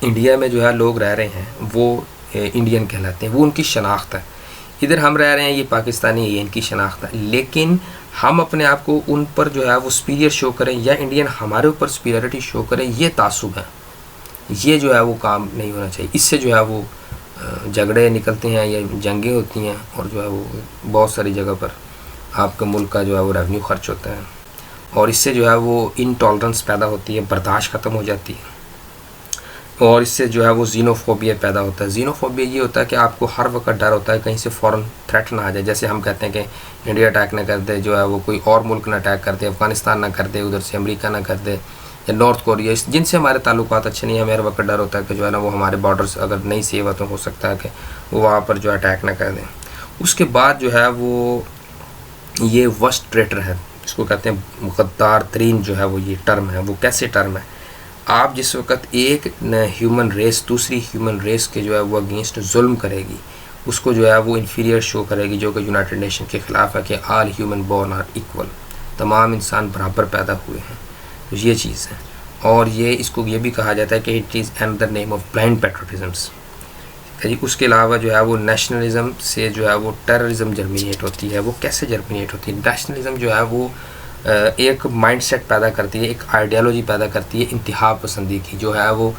انڈیا میں جو ہے لوگ رہ رہے ہیں وہ انڈین کہلاتے ہیں، وہ ان کی شناخت ہے. ادھر ہم رہ رہے ہیں، یہ پاکستانی ہے، یہ ان کی شناخت ہے. لیکن ہم اپنے آپ کو ان پر جو ہے وہ سپیریئر شو کریں یا انڈین ہمارے اوپر سپیریئرٹی شو کریں، یہ تعصب ہے. یہ جو ہے وہ کام نہیں ہونا چاہیے. اس سے جو ہے وہ جھگڑے نکلتے ہیں یا جنگیں ہوتی ہیں، اور جو ہے وہ بہت ساری جگہ پر آپ کے ملک کا جو ہے وہ ریونیو خرچ ہوتا ہے، اور اس سے جو ہے وہ انٹالرنس پیدا ہوتی ہے، برداشت ختم ہو جاتی ہے، اور اس سے جو ہے وہ زینوفوبیا پیدا ہوتا ہے. زینوفوبیا یہ ہوتا ہے کہ آپ کو ہر وقت ڈر ہوتا ہے کہیں سے فوراً تھریٹ نہ آ جائے. جیسے ہم کہتے ہیں کہ انڈیا اٹیک نہ کر دے، جو ہے وہ کوئی اور ملک نہ اٹیک کر دے، افغانستان نہ کر دے، ادھر سے امریکہ نہ کر دے، یا نارتھ کوریا، جن سے ہمارے تعلقات اچھے نہیں ہیں. ہمیں ہر وقت ڈر ہوتا ہے کہ جو ہے نا وہ ہمارے بارڈرز اگر نہیں سیو ہے تو ہو سکتا ہے کہ وہ وہاں پر جو اٹیک نہ کر دیں. اس کے بعد جو ہے وہ یہ ورسٹ ٹریٹر ہے، اس کو کہتے ہیں غدار ترین جو ہے وہ یہ ٹرم ہے. وہ کیسے ٹرم ہے؟ آپ جس وقت ایک ہیومن ریس دوسری ہیومن ریس کے جو ہے وہ اگینسٹ ظلم کرے گی، اس کو جو ہے وہ انفیریئر شو کرے گی، جو کہ یونائٹڈ نیشن کے خلاف ہے کہ all human born are equal, تمام انسان برابر پیدا ہوئے ہیں. یہ چیز ہے. اور اس کو یہ بھی کہا جاتا ہے کہ it is under name of blind patriotisms. اس کے علاوہ جو ہے وہ نیشنلزم سے جو ہے وہ ٹیررزم جرمینیٹ ہوتی ہے. وہ کیسے جرمینیٹ ہوتی ہے؟ نیشنلزم جو ہے وہ ایک مائنڈ سیٹ پیدا کرتی ہے، ایک آئیڈیالوجی پیدا کرتی ہے انتہا پسندی کی، جو ہے وہ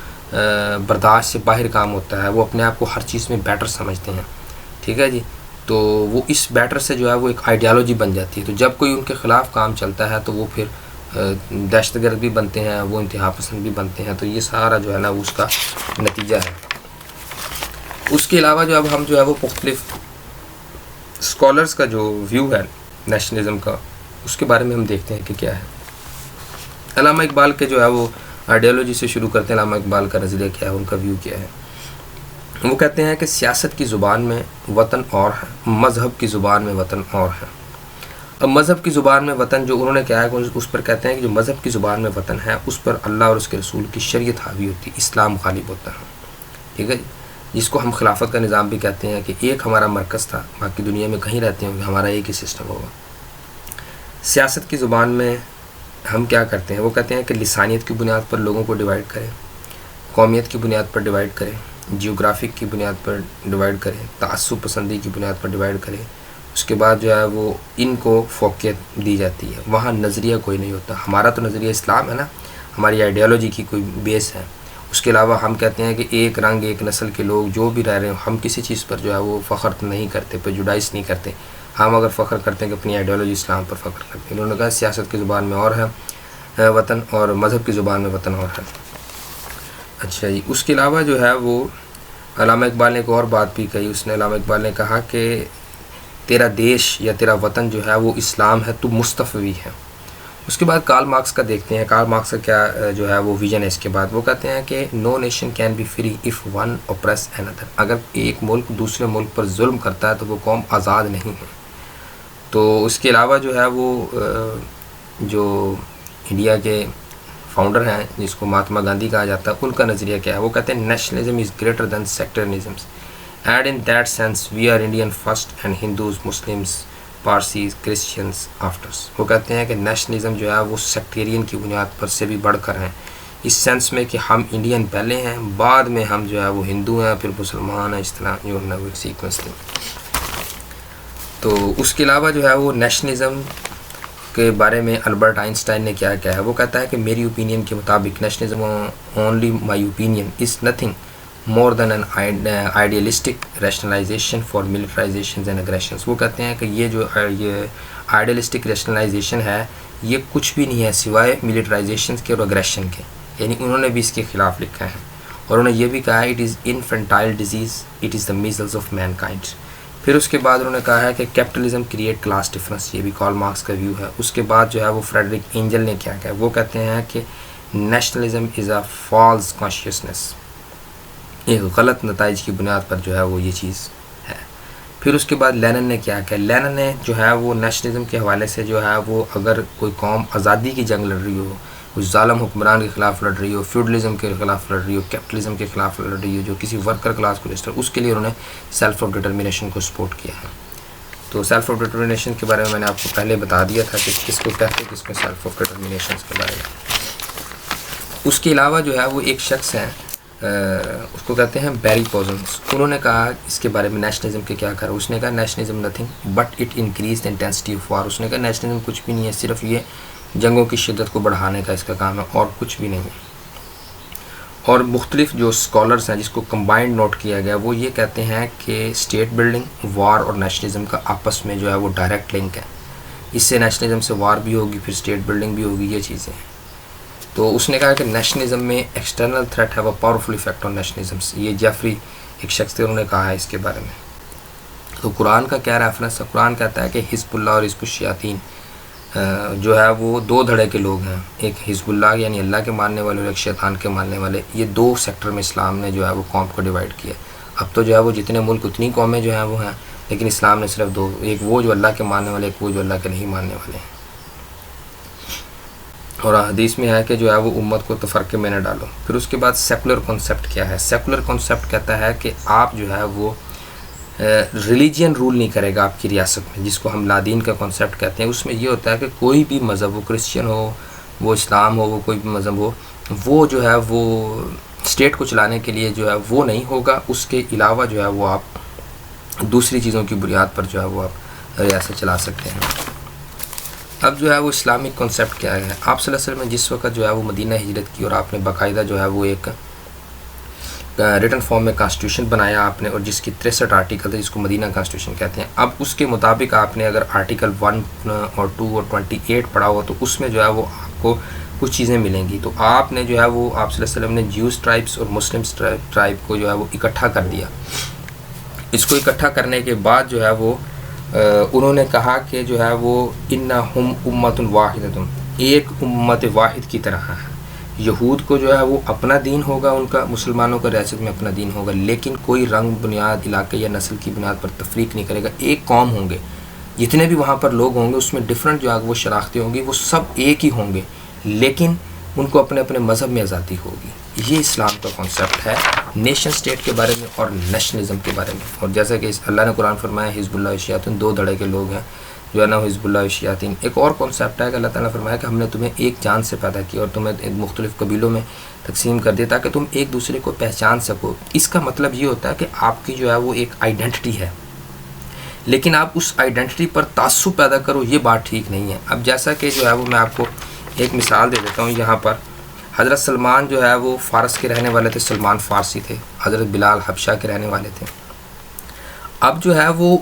برداشت سے باہر کام ہوتا ہے. وہ اپنے آپ کو ہر چیز میں بیٹر سمجھتے ہیں. ٹھیک ہے جی. تو وہ اس بیٹر سے جو ہے وہ ایک آئیڈیالوجی بن جاتی ہے. تو جب کوئی ان کے خلاف کام چلتا ہے تو وہ پھر دہشت گرد بھی بنتے ہیں، وہ انتہا پسند بھی بنتے ہیں. تو یہ سارا جو ہے نا اس کا نتیجہ ہے. اس کے علاوہ جو اب ہم جو ہے وہ مختلف اسکالرس کا جو ویو ہے نیشنلزم کا، اس کے بارے میں ہم دیکھتے ہیں کہ کیا ہے. علامہ اقبال کے جو ہے وہ آئیڈیالوجی سے شروع کرتے ہیں. علامہ اقبال کا نظریہ کیا ہے، ان کا ویو کیا ہے؟ وہ کہتے ہیں کہ سیاست کی زبان میں وطن اور ہے، مذہب کی زبان میں وطن اور ہے. اب مذہب کی زبان میں وطن جو انہوں نے کیا ہے اس پر کہتے ہیں کہ جو مذہب کی زبان میں وطن ہے اس پر اللہ اور اس کے رسول کی شریعت حاوی ہوتی ہے، اسلام غالب ہوتا ہے. ٹھیک ہے جی. جس کو ہم خلافت کا نظام بھی کہتے ہیں کہ ایک ہمارا مرکز تھا، باقی دنیا میں کہیں رہتے ہوں گے، ہمارا ایک ہی سسٹم ہوگا. سیاست کی زبان میں ہم کیا کرتے ہیں؟ وہ کہتے ہیں کہ لسانیت کی بنیاد پر لوگوں کو ڈیوائیڈ کریں، قومیت کی بنیاد پر ڈیوائیڈ کریں، جیوگرافک کی بنیاد پر ڈیوائیڈ کریں، تعصب پسندی کی بنیاد پر ڈیوائیڈ کریں. اس کے بعد جو ہے وہ ان کو فوقیت دی جاتی ہے. وہاں نظریہ کوئی نہیں ہوتا. ہمارا تو نظریہ اسلام ہے نا، ہماری آئیڈیالوجی کی کوئی بیس ہے. اس کے علاوہ ہم کہتے ہیں کہ ایک رنگ ایک نسل کے لوگ جو بھی رہ رہے ہیں، ہم کسی چیز پر جو ہے وہ فخر نہیں کرتے، پریجوڈائز نہیں کرتے. ہم اگر فخر کرتے ہیں کہ اپنی آئیڈیالوجی اسلام پر فخر کرتے ہیں. انہوں نے کہا سیاست کی زبان میں اور ہے وطن، اور مذہب کی زبان میں وطن اور ہے. اچھا جی. اس کے علاوہ جو ہے وہ علامہ اقبال نے ایک اور بات بھی کہی. اس نے علامہ اقبال نے کہا کہ تیرا دیش یا تیرا وطن جو ہے وہ اسلام ہے، تو مستفوی ہے. اس کے بعد کارل مارکس کا دیکھتے ہیں. کارل مارکس کا کیا جو ہے وہ ویژن ہے اس کے بعد؟ وہ کہتے ہیں کہ no nation can be free if one oppress another. اگر ایک ملک دوسرے ملک پر ظلم کرتا ہے تو وہ قوم آزاد نہیں ہے. تو اس کے علاوہ جو ہے وہ جو انڈیا کے فاؤنڈر ہیں جس کو مہاتما گاندھی کہا جاتا ہے، ان کا نظریہ کیا ہے؟ وہ کہتے ہیں nationalism is greater than sectarianisms and in that sense we are Indian first and Hindus Muslims Parsis Christians afterwards. وہ کہتے ہیں کہ نیشنلزم جو ہے وہ سیکٹیرین کی بنیاد پر سے بھی بڑھ کر ہیں، اس سینس میں کہ ہم انڈین پہلے ہیں، بعد میں ہم جو ہے وہ ہندو ہیں، پھر مسلمان ہیں، اس طرح جو ہے وہ ایک سیکوینس تھی. تو اس کے علاوہ جو ہے وہ نیشنلزم کے بارے میں البرٹ آئنسٹائن نے کیا کہا ہے؟ وہ کہتا ہے کہ میری اوپینین کے مطابق nationalism only my opinion is nothing more than an idealistic rationalization for militarizations and aggressions. وہ کہتے ہیں کہ یہ آئیڈیلسٹک ریشنلائزیشن ہے، یہ کچھ بھی نہیں ہے سوائے ملٹرائزیشن کے اور اگریشن کے. یعنی انہوں نے بھی اس کے خلاف لکھا ہے، اور انہوں نے یہ بھی کہا ہے it is infantile disease, it is the measles of mankind. پھر اس کے بعد انہوں نے کہا ہے کہ کیپٹلزم کریٹ کلاس ڈفرینس، یہ بھی کارل مارکس کا ویو ہے۔ اس کے بعد جو ہے وہ فریڈرک اینجل نے کیا کہا، وہ کہتے ہیں کہ nationalism is a false consciousness, ایک غلط نتائج کی بنیاد پر جو ہے وہ یہ چیز ہے۔ پھر اس کے بعد لینن نے کیا کہا، لینن نے جو ہے وہ نیشنلزم کے حوالے سے جو ہے وہ اگر کوئی قوم آزادی کی جنگ لڑ رہی ہو، کچھ ظالم حکمران کے خلاف لڑ رہی ہو، فیوڈلزم کے خلاف لڑ رہی ہو، کیپٹلزم کے خلاف لڑ رہی ہو، جو کسی ورکر کلاس کو ڈسٹر، اس کے لیے انہوں نے سیلف آف ڈٹرمنیشن کو سپورٹ کیا ہے۔ تو سیلف آف ڈٹرمنیشن کے بارے میں نے آپ کو پہلے بتا دیا تھا کہ کس کو کہتے ہیں، کس میں سیلف آف ڈٹرمنیشن کے بارے میں۔ اس کے علاوہ جو ہے وہ ایک شخص ہیں، اس کو کہتے ہیں بیری پوزنس، انہوں نے کہا اس کے بارے میں نیشنلزم کے کیا کرا، اس نے کہا nationalism nothing but it increase the intensity of war, اس نے کہا نیشنلزم کچھ بھی نہیں ہے، صرف یہ جنگوں کی شدت کو بڑھانے کا اس کا کام ہے اور کچھ بھی نہیں ہے۔ اور مختلف جو اسکالرس ہیں جس کو کمبائنڈ نوٹ کیا گیا وہ یہ کہتے ہیں کہ اسٹیٹ بلڈنگ، وار اور نیشنلزم کا آپس میں جو ہے وہ ڈائریکٹ لنک ہے، اس سے نیشنلزم سے وار بھی ہوگی، پھر اسٹیٹ بلڈنگ بھی ہوگی، یہ چیزیں ہیں۔ تو اس نے کہا کہ نیشنلزم میں ایکسٹرنل تھریٹ ہے وہ پاورفل افیکٹ آن نیشنلزم، یہ جیفری ایک شخص تھے، انہوں نے کہا ہے اس کے بارے میں۔ تو قرآن کا کیا ریفرنس ہے، قرآن کہتا ہے کہ حزب اللہ اور حزب الشیاطین جو ہے وہ دو دھڑے کے لوگ ہیں، ایک حزب اللہ یعنی اللہ کے ماننے والے اور ایک شیطان کے ماننے والے، یہ دو سیکٹر میں اسلام نے جو ہے وہ قوم کو ڈیوائڈ کیا۔ اب تو جو ہے وہ جتنے ملک اتنی قومیں جو ہیں وہ ہیں، لیکن اسلام نے صرف دو، ایک وہ جو اللہ کے ماننے والے، ایک وہ جو اللہ کے نہیں ماننے والے ہیں۔ اور حدیث میں ہے کہ جو ہے وہ امت کو تفرقے میں نہ ڈالو۔ پھر اس کے بعد سیکولر کانسیپٹ کیا ہے، سیکولر کانسیپٹ کہتا ہے کہ آپ جو ہے وہ ریلیجین رول نہیں کرے گا آپ کی ریاست میں، جس کو ہم لادین کا کانسیپٹ کہتے ہیں۔ اس میں یہ ہوتا ہے کہ کوئی بھی مذہب، وہ کرسچن ہو، وہ اسلام ہو، وہ کوئی بھی مذہب ہو، وہ جو ہے وہ اسٹیٹ کو چلانے کے لیے جو ہے وہ نہیں ہوگا، اس کے علاوہ جو ہے وہ آپ دوسری چیزوں کی بنیاد پر جو ہے وہ آپ ریاست چلا سکتے ہیں۔ اب جو ہے وہ اسلامک کانسیپٹ کیا ہے، آپ صلی اللہ علیہ وسلم نے جس وقت جو ہے وہ مدینہ ہجرت کی اور آپ نے باقاعدہ جو ہے وہ ایک ریٹن فارم میں کانسٹیٹیوشن بنایا آپ نے، اور جس کی 63 آرٹیکل تھے، جس کو مدینہ کانسٹیٹیوشن کہتے ہیں۔ اب اس کے مطابق آپ نے اگر آرٹیکل 1 اور 2 اور 28 پڑھا ہو تو اس میں جو ہے وہ آپ کو کچھ چیزیں ملیں گی۔ تو آپ نے جو ہے وہ آپ صلی اللہ علیہ وسلم نے جیوز ٹرائبس اور مسلم ٹرائب کو جو ہے وہ اکٹھا کر دیا۔ اس کو اکٹھا کرنے کے بعد جو ہے وہ انہوں نے کہا کہ جو ہے وہ انہم امۃ واحدۃ، ایک امت واحد کی طرح ہے۔ یہود کو جو ہے وہ اپنا دین ہوگا ان کا، مسلمانوں کا ریاست میں اپنا دین ہوگا، لیکن کوئی رنگ، بنیاد، علاقے یا نسل کی بنیاد پر تفریق نہیں کرے گا، ایک قوم ہوں گے، جتنے بھی وہاں پر لوگ ہوں گے اس میں ڈفرینٹ جو ہے وہ شناختیں ہوں گی، وہ سب ایک ہی ہوں گے، لیکن ان کو اپنے اپنے مذہب میں آزادی ہوگی۔ یہ اسلام کا کانسیپٹ ہے نیشن اسٹیٹ کے بارے میں اور نیشنلزم کے بارے میں۔ اور جیسا کہ اللہ نے قرآن فرمایا حزب اللہ شیاطین، دو دھڑے کے لوگ ہیں جو ہے نا حزب اللہ شیاطین۔ ایک اور کانسیپٹ ہے کہ اللہ تعالیٰ نے فرمایا کہ ہم نے تمہیں ایک جان سے پیدا کیا اور تمہیں مختلف قبیلوں میں تقسیم کر دیا تاکہ تم ایک دوسرے کو پہچان سکو۔ اس کا مطلب یہ ہوتا ہے کہ آپ کی جو ہے وہ ایک آئیڈینٹی ہے، لیکن آپ اس آئیڈینٹی پر تعصب پیدا کرو، یہ بات ٹھیک نہیں ہے۔ اب جیسا کہ جو ہے وہ میں آپ کو ایک مثال دے دیتا ہوں، یہاں پر حضرت سلمان جو ہے وہ فارس کے رہنے والے تھے، سلمان فارسی تھے، حضرت بلال حبشہ کے رہنے والے تھے۔ اب جو ہے وہ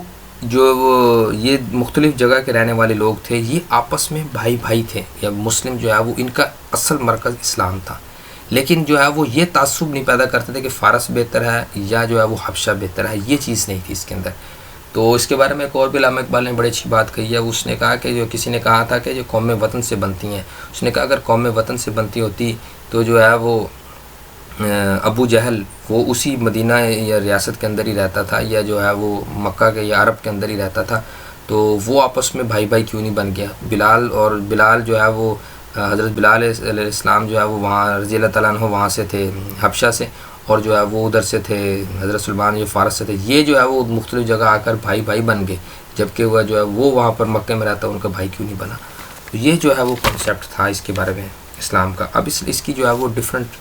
یہ مختلف جگہ کے رہنے والے لوگ تھے، یہ آپس میں بھائی بھائی تھے، یا مسلم جو ہے وہ ان کا اصل مرکز اسلام تھا، لیکن جو ہے وہ یہ تعصب نہیں پیدا کرتے تھے کہ فارس بہتر ہے یا جو ہے وہ حبشہ بہتر ہے، یہ چیز نہیں تھی اس کے اندر۔ تو اس کے بارے میں ایک اور بھی علامہ اقبال نے بڑی اچھی بات کہی ہے، اس نے کہا کہ جو کسی نے کہا تھا کہ جو قوم وطن سے بنتی ہیں، اس نے کہا اگر قوم وطن سے بنتی ہوتی تو جو ہے وہ ابو جہل وہ اسی مدینہ یا ریاست کے اندر ہی رہتا تھا، یا جو ہے وہ مکہ کے یا عرب کے اندر ہی رہتا تھا، تو وہ آپس میں بھائی بھائی کیوں نہیں بن گیا۔ بلال جو ہے وہ حضرت بلال علیہ السلام جو ہے وہ وہاں رضی اللہ تعالیٰ عنہ وہاں سے تھے حبشہ سے، اور جو ہے وہ ادھر سے تھے حضرت سلمان جو فارس سے تھے، یہ جو ہے وہ مختلف جگہ آ کر بھائی بھائی بن گئے، جبکہ وہ جو ہے وہ وہاں پر مکہ میں رہتا ان کا بھائی کیوں نہیں بنا۔ تو یہ جو ہے وہ کنسیپٹ تھا اس کے بارے میں اسلام کا۔ اب اس کی جو ہے وہ ڈفرینٹ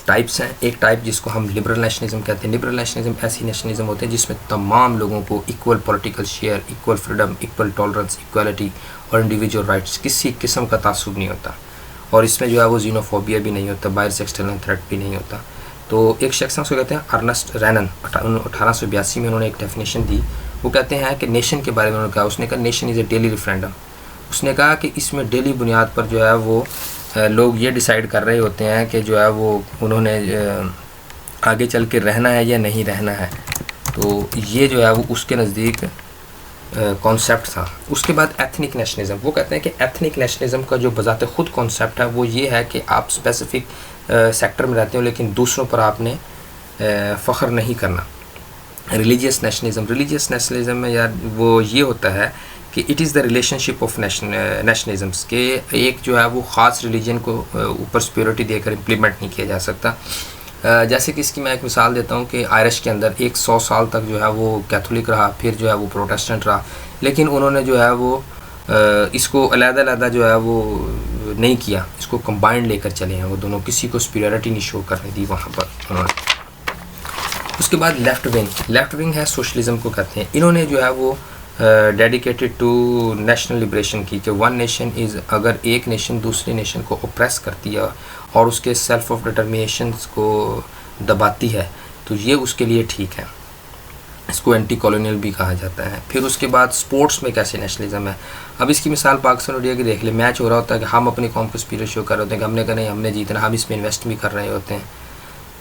ٹائپس ہیں۔ ایک ٹائپ جس کو ہم لبرل نیشنلزم کہتے ہیں۔ لبرل نیشنلزم ایسی نیشنلزم ہوتے ہیں جس میں تمام لوگوں کو equal political share, equal freedom, equal tolerance, equality اور انڈیویجول رائٹس، کسی قسم کا تعصب نہیں ہوتا، اور اس میں جو ہے وہ زینوفوبیا بھی نہیں ہوتا، باہر سے ایکسٹرنل تھریٹ بھی نہیں ہوتا۔ تو ایک شخص اس کو کہتے ہیں ارنسٹ رینن، 1882 میں انہوں نے ایک ڈیفینیشن دی۔ وہ کہتے ہیں کہ نیشن کے بارے میں انہوں نے کہا، اس نے کہا nation is a daily referendum. اس نے کہا کہ اس میں ڈیلی بنیاد پر جو ہے وہ لوگ یہ ڈیسائیڈ کر رہے ہوتے ہیں کہ جو ہے وہ انہوں نے آگے چل کے رہنا ہے یا نہیں رہنا ہے. تو یہ جو ہے وہ اس کے نزدیک کانسیپٹ تھا. اس کے بعد ایتھنک نیشنلزم. وہ کہتے ہیں کہ ایتھنک نیشنلزم کا جو بذات خود کانسیپٹ ہے وہ یہ ہے کہ آپ اسپیسیفک سیکٹر میں رہتے ہو لیکن دوسروں پر آپ نے فخر نہیں کرنا. ریلیجیس نیشنلزم میں یار وہ یہ ہوتا ہے کہ it is the relationship of nationalisms کہ ایک جو ہے وہ خاص ریلیجن کو اوپر سپیورٹی دے کر امپلیمنٹ نہیں کیا جا سکتا. جیسے کہ اس کی میں ایک مثال دیتا ہوں کہ آئرش کے اندر 100 سال تک جو ہے وہ کیتھولک رہا، پھر جو ہے وہ پروٹیسٹنٹ رہا، لیکن انہوں نے جو ہے وہ اس کو علیحدہ جو ہے وہ نہیں کیا، اس کو کمبائنڈ لے کر چلے ہیں وہ دونوں. کسی کو سپیریورٹی نہیں شو کرنے دی وہاں پر انہوں نے. اس کے بعد لیفٹ ونگ ہے سوشلزم کو کہتے ہیں. انہوں نے جو ہے وہ ڈیڈیکیٹڈ ٹو نیشنل لبریشن کی کہ ون نیشن از، اگر ایک نیشن دوسری نیشن کو اوپریس کرتی ہے اور اس کے سیلف آف ڈٹرمینیشنز کو دباتی ہے تو یہ اس کے لیے ٹھیک ہے. اس کو اینٹی کالونیل بھی کہا جاتا ہے. پھر اس کے بعد سپورٹس میں کیسے نیشنلزم ہے. اب اس کی مثال پاکستان انڈیا کی دیکھ لیں. میچ ہو رہا ہوتا ہے کہ ہم اپنی قوم کو اسپیرٹ شو کر رہے ہوتے ہیں کہ ہم نے کہا نہیں ہم نے جیتنا، ہم اس میں انویسٹ بھی کر رہے ہوتے ہیں.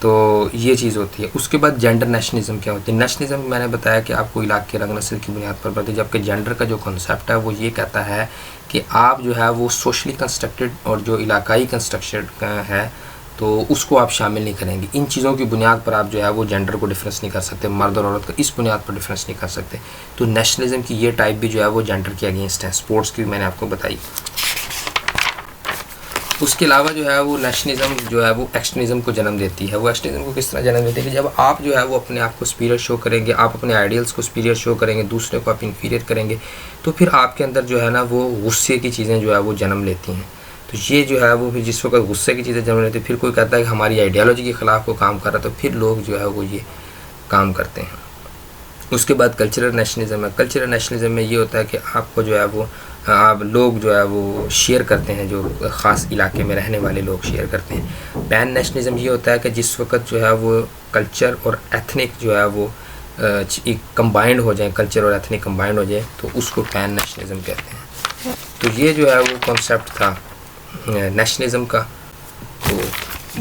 تو یہ چیز ہوتی ہے. اس کے بعد جینڈر نیشنلزم کیا ہوتی ہے. نیشنلزم میں نے بتایا کہ آپ کو علاقے رنگ نسل کی بنیاد پر پڑتی ہے، جبکہ جینڈر کا جو کنسیپٹ ہے وہ یہ کہتا ہے کہ آپ جو ہے وہ سوشلی کنسٹرکٹڈ اور جو علاقائی کنسٹرکشن ہے تو اس کو آپ شامل نہیں کریں گے. ان چیزوں کی بنیاد پر آپ جو ہے وہ جینڈر کو ڈفرینس نہیں کر سکتے، مرد اور عورت کا اس بنیاد پر ڈفرینس نہیں کر سکتے. تو نیشنلزم کی یہ ٹائپ بھی جو ہے وہ جینڈر کے اگینسٹ ہے. سپورٹس کی میں نے آپ کو بتائی. اس کے علاوہ جو ہے وہ نیشنلزم جو ہے وہ ایکسٹرنزم کو جنم دیتی ہے. وہ ایکسٹرنزم کو کس طرح جنم دیتی ہے کہ جب آپ جو ہے وہ اپنے آپ کو سپیریئر شو کریں گے، آپ اپنے آئیڈیلس کو سپیریئر شو کریں گے، دوسرے کو آپ انفیریئر کریں گے، تو پھر آپ کے اندر جو ہے نا وہ غصے کی چیزیں جو ہے وہ جنم لیتی ہیں. تو یہ جو ہے وہ پھر جس وقت غصے کی چیزیں جنم لیتی ہیں، پھر کوئی کہتا ہے کہ ہماری آئیڈیالوجی کے خلاف کو کام کر رہا ہے، تو پھر لوگ جو ہے وہ یہ کام کرتے ہیں. اس کے بعد کلچرل نیشنلزم ہے. کلچرل نیشنلزم میں یہ ہوتا ہے کہ آپ کو جو ہے وہ آپ لوگ جو ہے وہ شیئر کرتے ہیں، جو خاص علاقے میں رہنے والے لوگ شیئر کرتے ہیں. پین نیشنلزم یہ ہوتا ہے کہ جس وقت جو ہے وہ کلچر اور ایتھنک جو ہے وہ کمبائنڈ ہو جائیں، کلچر اور ایتھنک کمبائنڈ ہو جائیں تو اس کو پین نیشنلزم کہتے ہیں. تو یہ جو ہے وہ کنسیپٹ تھا نیشنلزم کا. تو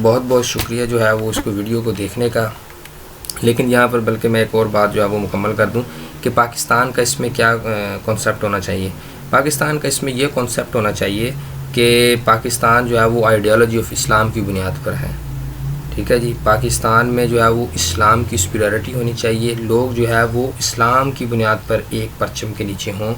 بہت بہت شکریہ جو ہے وہ اس کو ویڈیو کو دیکھنے کا. لیکن یہاں پر بلکہ میں ایک اور بات جو ہے وہ مکمل کر دوں کہ پاکستان کا اس میں کیا کنسیپٹ ہونا چاہیے. پاکستان کا اس میں یہ کنسیپٹ ہونا چاہیے کہ پاکستان جو ہے وہ آئیڈیالوجی آف اسلام کی بنیاد پر ہے. ٹھیک ہے جی. پاکستان میں جو ہے وہ اسلام کی سپیریورٹی ہونی چاہیے. لوگ جو ہے وہ اسلام کی بنیاد پر ایک پرچم کے نیچے ہوں،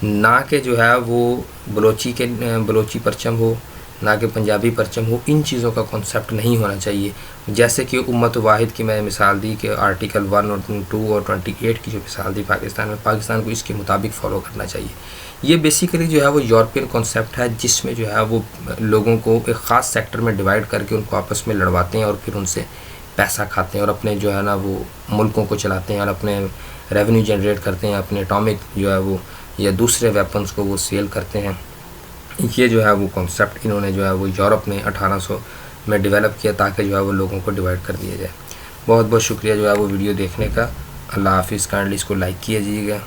نہ کہ جو ہے وہ بلوچی پرچم ہو، نہ کہ پنجابی پرچم ہو. ان چیزوں کا کنسیپٹ نہیں ہونا چاہیے. جیسے کہ امت واحد کی میں نے مثال دی کہ آرٹیکل 1 اور 2 اور 28 کی جو مثال دی پاکستان میں، پاکستان کو اس کے مطابق فالو کرنا چاہیے. یہ بیسیکلی جو ہے وہ یورپین کنسیپٹ ہے جس میں جو ہے وہ لوگوں کو ایک خاص سیکٹر میں ڈیوائڈ کر کے ان کو آپس میں لڑواتے ہیں اور پھر ان سے پیسہ کھاتے ہیں اور اپنے جو ہے نا وہ ملکوں کو چلاتے ہیں اور اپنے ریونیو جنریٹ کرتے ہیں، اپنے اٹامک جو ہے وہ یا دوسرے ویپنز کو وہ سیل کرتے ہیں. یہ جو ہے وہ کنسیپٹ انہوں نے جو ہے وہ یورپ میں 1800 میں ڈیولپ کیا تاکہ جو ہے وہ لوگوں کو ڈیوائڈ کر دیا جائے. بہت بہت شکریہ جو ہے وہ ویڈیو دیکھنے کا. اللہ حافظ. کائنڈلی اس کو لائک کیجیے گا.